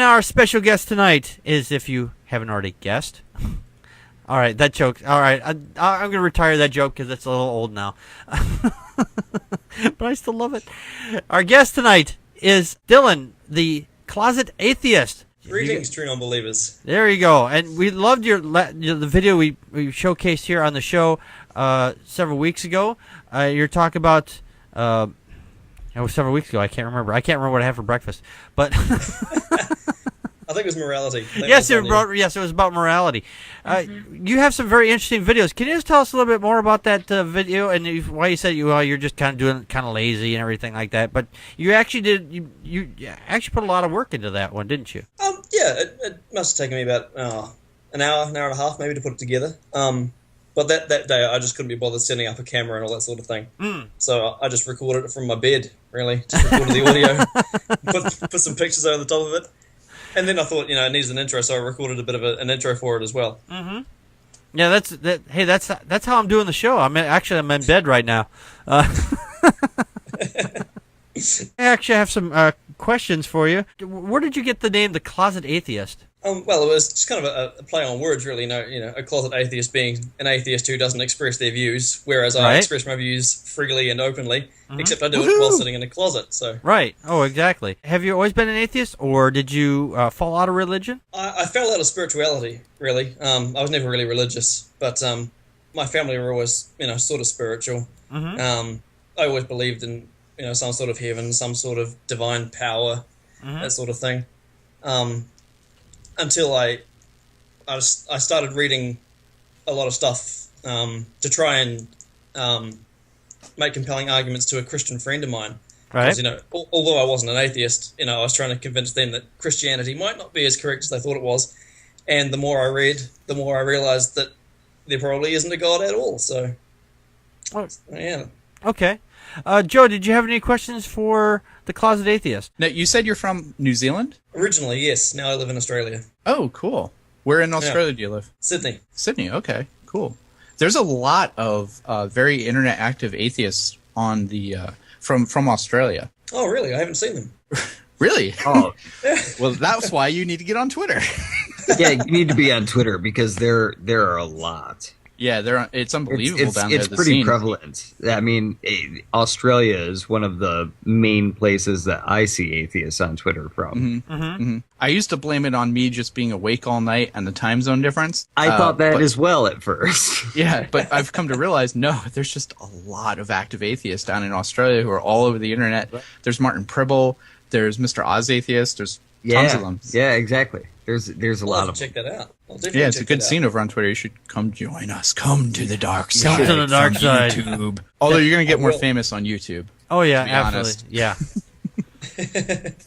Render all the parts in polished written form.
our special guest tonight is, if you haven't already guessed. All right, that joke. All right, I'm going to retire that joke because it's a little old now. But I still love it. Our guest tonight is Dylan, the closet atheist. Greetings, true non-believers. There you go. And we loved the video we showcased here on the show several weeks ago. You're talking about... it was several weeks ago. I can't remember. What I had for breakfast. But... I think it was morality. Yes, it was about morality. You have some very interesting videos. Can you just tell us a little bit more about that video and why you said you're just kind of lazy and everything like that? But you actually you actually put a lot of work into that one, didn't you? Yeah, it must have taken me about an hour and a half maybe to put it together. But that day I just couldn't be bothered setting up a camera and all that sort of thing. So I just recorded it from my bed, really. Just recorded the audio, put some pictures over the top of it. And then I thought, it needs an intro, so I recorded a bit of an intro for it as well. Mm-hmm. Yeah, that's how I'm doing the show. I'm in bed right now. I actually have some questions for you. Where did you get the name The Closet Atheist? Well, it was just kind of a play on words, really. A closet atheist being an atheist who doesn't express their views, whereas I express my views freely and openly, except I do it while sitting in a closet. So right. Oh, exactly. Have you always been an atheist, or did you fall out of religion? I fell out of spirituality, really. I was never really religious, but my family were always, sort of spiritual. I always believed in, some sort of heaven, some sort of divine power, that sort of thing. Until I started reading a lot of stuff to try and make compelling arguments to a Christian friend of mine. Right. Because, although I wasn't an atheist, I was trying to convince them that Christianity might not be as correct as they thought it was. And the more I read, the more I realized that there probably isn't a God at all. So, yeah. Okay. Joe, did you have any questions for the Closet Atheist? Now, you said you're from New Zealand? Originally, yes. Now I live in Australia. Oh, cool. Where in Australia do you live? Sydney. Sydney, okay, cool. There's a lot of very internet active atheists on the from Australia. Oh, really? I haven't seen them. Really? Oh. Well, that's why you need to get on Twitter. Yeah, you need to be on Twitter because there are a lot. Yeah, it's unbelievable down there. It's pretty prevalent. I mean, Australia is one of the main places that I see atheists on Twitter from. I used to blame it on me just being awake all night and the time zone difference. I thought that as well at first. Yeah, but I've come to realize, no, there's just a lot of active atheists down in Australia who are all over the internet. There's Martin Pribble. There's Mr. Oz Atheist. There's tons of them. Yeah, exactly. There's a lot of them. Check that out. Yeah, it's a good scene over on Twitter. You should come join us. Come to the dark side. Come to the dark side. YouTube. Although you're going to get more famous on YouTube. Oh, yeah, absolutely. Yeah.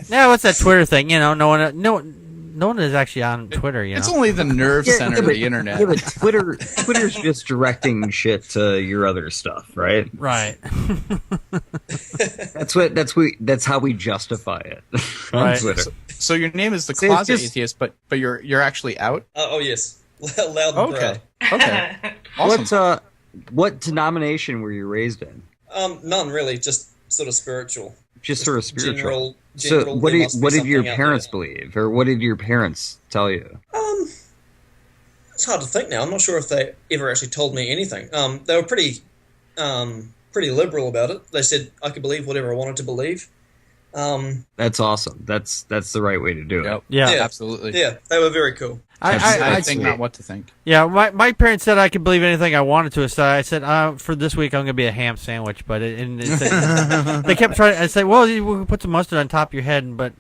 Now, what's that Twitter thing? No one is actually on Twitter, It's only the nerve center of the internet. Yeah, but Twitter's just directing shit to your other stuff, right? Right. That's how we justify it on Right. Twitter. So your name is the Closet Atheist, but you're actually out? Oh, yes. Loud and proud. Okay. Awesome. What denomination were you raised in? None, really. Just sort of spiritual. Just sort of spiritual. General, so what did your parents believe, or what did your parents tell you? It's hard to think now. I'm not sure if they ever actually told me anything. They were pretty liberal about it. They said I could believe whatever I wanted to believe. That's awesome. That's the right way to do it. Yep. Yeah, absolutely. Yeah, they were very cool. I think not what to think. Yeah, my parents said I could believe anything I wanted to. So I said, for this week I'm going to be a ham sandwich. But they kept trying. I said, well, we can put some mustard on top of your head. But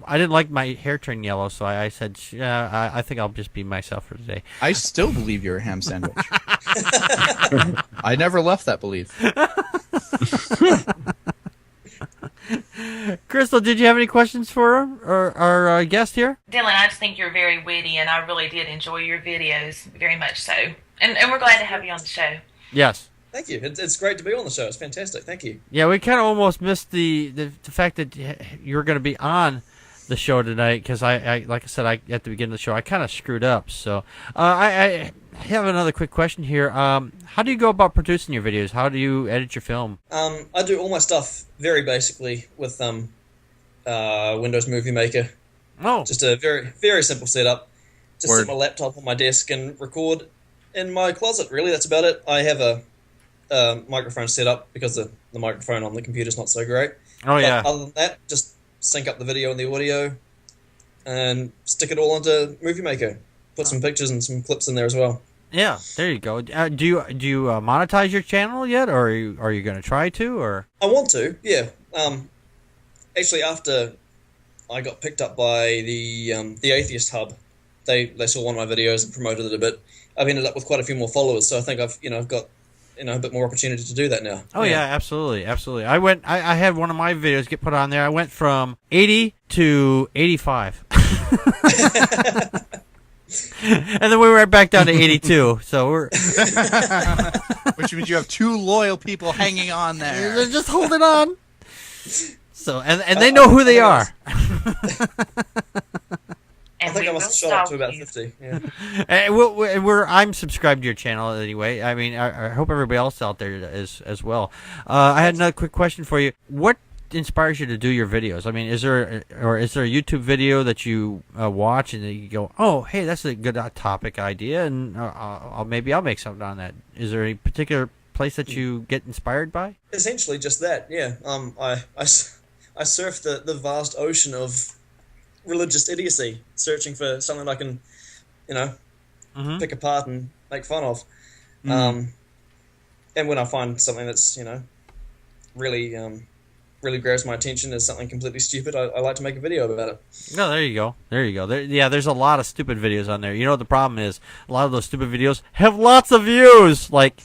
I didn't like my hair turn yellow, so I said, I think I'll just be myself for today. I still believe you're a ham sandwich. I never left that belief. Crystal, did you have any questions for our guest here? Dylan, I just think you're very witty, and I really did enjoy your videos very much so. And we're glad to have you on the show. Yes. Thank you. It's great to be on the show. It's fantastic. Thank you. Yeah, we kind of almost missed the fact that you were going to be on the show tonight because I like I said at the beginning of the show I kind of screwed up. So I have another quick question here. How do you go about producing your videos? How do you edit your film? I do all my stuff very basically with Windows Movie Maker. Oh. Just a very, very simple setup. Just Word. set my laptop on my desk and record in my closet, really. That's about it. I have a microphone set up because the microphone on the computer's not so great. Oh, yeah. Other than that, just sync up the video and the audio and stick it all into Movie Maker. Put some pictures and some clips in there as well. Yeah, there you go. Do you monetize your channel yet, or are you going to try to, or? I want to, yeah. Actually, after I got picked up by the Atheist Hub, they saw one of my videos and promoted it a bit. I've ended up with quite a few more followers, so I think I've got a bit more opportunity to do that now. Oh yeah, absolutely. I had one of my videos get put on there. I went from 80 to 85. And then we were right back down to 82. So we're Which means you have 2 loyal people hanging on there. they're just holding on. So and they know who they are. I think I must have shot up to about 50. Yeah. And I'm subscribed to your channel anyway. I mean, I hope everybody else out there is as well. I had another quick question for you. What inspires you to do your videos? I mean, is there a YouTube video that you watch and you go, oh, hey, that's a good topic idea, and maybe I'll make something on that? Is there any particular place that you get inspired by? Essentially, just that. Yeah. I surf the vast ocean of religious idiocy, searching for something I can, pick apart and make fun of. And when I find something that's, really grabs my attention as something completely stupid, I like to make a video about it. No, there you go. There's a lot of stupid videos on there. You know what the problem is? A lot of those stupid videos have lots of views. Like,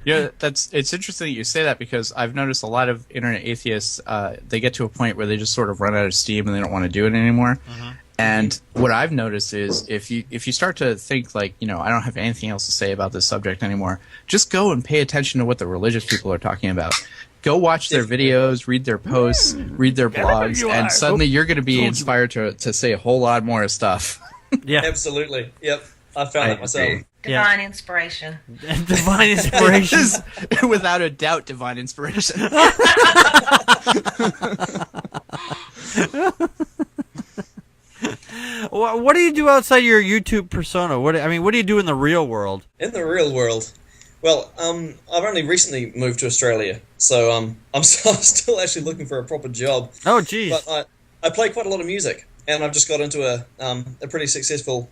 Yeah, it's interesting that you say that, because I've noticed a lot of internet atheists, they get to a point where they just sort of run out of steam and they don't want to do it anymore. And what I've noticed is if you start to think like, I don't have anything else to say about this subject anymore, just go and pay attention to what the religious people are talking about. Go watch their videos, read their posts, read their blogs, and suddenly you're going to be inspired to say a whole lot more stuff. yeah, Absolutely. Yep. I found that myself. Divine inspiration. Divine inspiration. Without a doubt, divine inspiration. What do you do outside your YouTube persona? What do you do in the real world? In the real world, well, I've only recently moved to Australia, so I'm still actually looking for a proper job. Oh, geez. But I play quite a lot of music, and I've just got into a pretty successful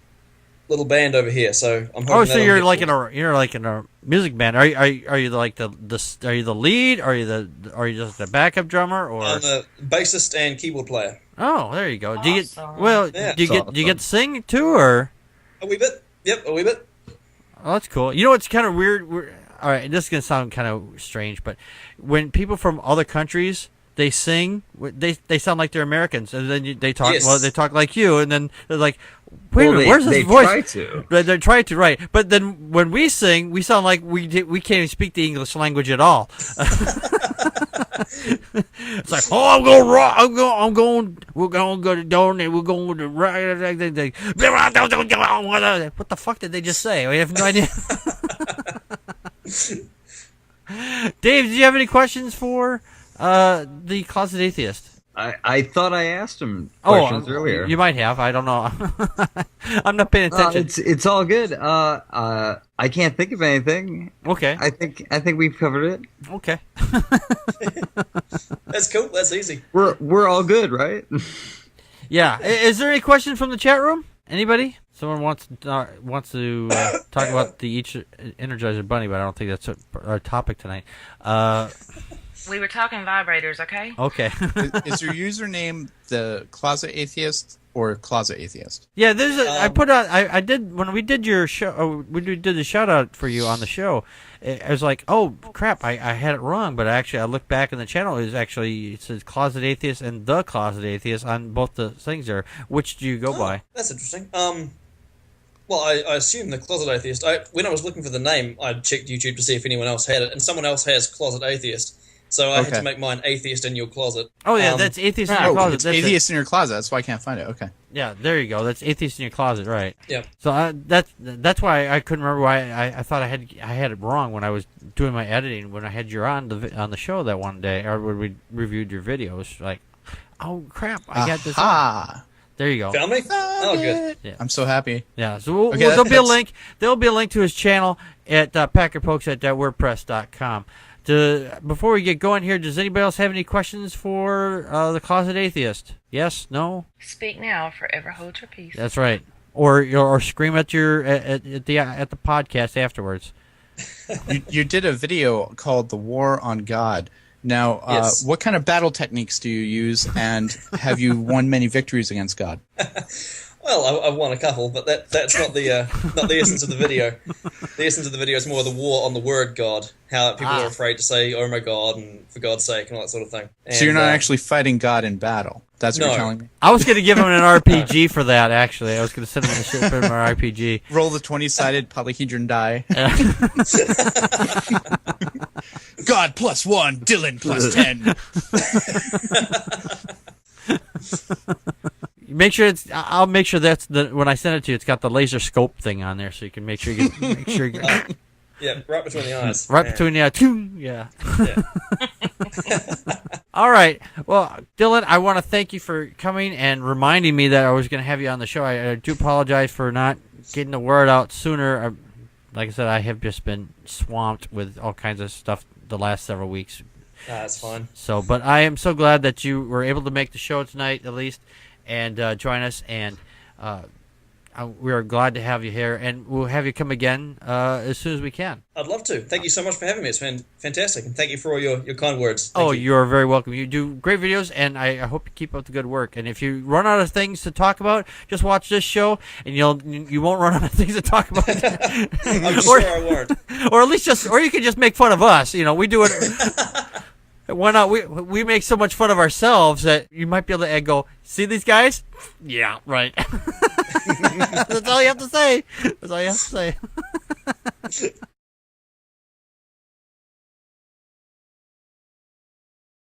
little band over here. So I'm hoping. Oh, so you're like in a music band. Are you like are you the lead? Are you just the backup drummer? Or I'm a bassist and keyboard player. Oh, there you go. Do you get Awesome. do you get to sing too, or? A wee bit. Yep, a wee bit. Oh, that's cool. You know what's kind of weird? All right, this is gonna sound kind of strange, but when people from other countries they sing, they sound like they're Americans, and then they talk. Yes. Well, they talk like you, and then they're like, "Wait a minute, Well, where's this they voice?" try to. They try to, right? But then when we sing, we sound like we can't even speak the English language at all. It's like, oh, I'm going rock. We're going to down and we're going to right. What the fuck did they just say? I have no idea. Dave, do you have any questions for the Closet Atheist? I thought I asked him questions earlier. You might have. I don't know. I'm not paying attention. It's all good. I can't think of anything. Okay. I think we've covered it. Okay. That's cool. That's easy. We're all good, right? Yeah. Is there any questions from the chat room? Anybody? Someone wants to talk about the each Energizer Bunny, but I don't think that's our topic tonight. We were talking vibrators, okay? Okay. Is your username the Closet Atheist or Closet Atheist? Yeah, there's I put out. I did when we did your show. We did the shout out for you on the show. I was like, oh crap, I had it wrong. But I looked back in the channel. It says Closet Atheist and the Closet Atheist on both the things there. Which do you go by? That's interesting. Well, I assume the Closet Atheist. When I was looking for the name, I checked YouTube to see if anyone else had it, and someone else has Closet Atheist. So I had to make mine Atheist in Your Closet. Oh yeah, that's Atheist in Your Closet. It's That's Atheist in Your Closet. That's why I can't find it. Okay. Yeah, there you go. That's Atheist in Your Closet, right? Yeah. So that's why I couldn't remember why I thought I had it wrong when I was doing my editing when I had you on the show that one day or when we reviewed your videos. Like, Oh crap! I got this. Ah, There you go. Found me? Oh, good. Yeah. I'm so happy. Yeah. So Okay, there'll be a that's- link. There'll be a link to his channel at packardpokes@wordpress.com. Before we get going here, does anybody else have any questions for the Closet Atheist? Yes? No? Speak now, forever hold your peace. That's right. Or scream at your at the podcast afterwards. You did a video called "The War on God." Now, Yes. what kind of battle techniques do you use, and have you won many victories against God? Well, I've won a couple, but that's not the essence of the video. The essence of the video is more the war on the word God, how people are afraid to say, "Oh my God," and "for God's sake," and all that sort of thing. So you're And, not actually fighting God in battle. That's what No. you're telling me. I was going to give him an RPG for that, actually. I was going to send him the shit for an RPG. Roll the 20-sided polyhedron die. God +1, Dylan +10. Make sure I'll make sure that's when I send it to you, it's got the laser scope thing on there, so you can make sure you get yeah, right between the eyes. right Man. between the two. Yeah. Yeah. All right. Well, Dylan, I want to thank you for coming and reminding me that I was going to have you on the show. I do apologize for not getting the word out sooner. Like I said, I have just been swamped with all kinds of stuff the last several weeks. That's fine. So, but I am so glad that you were able to make the show tonight, at least, and join us. And we are glad to have you here, and we'll have you come again as soon as we can. I'd love to. Thank you so much for having me. It's been fantastic, and thank you for all your kind words. Thank you. You are very welcome. You do great videos, and I hope you keep up the good work. And if you run out of things to talk about, just watch this show, and you won't run out of things to talk about. I'm sure I won't. Or at least you can just make fun of us. We do it. Why not? We make so much fun of ourselves that you might be able to go, see these guys? Yeah, right. That's all you have to say. That's all you have to say.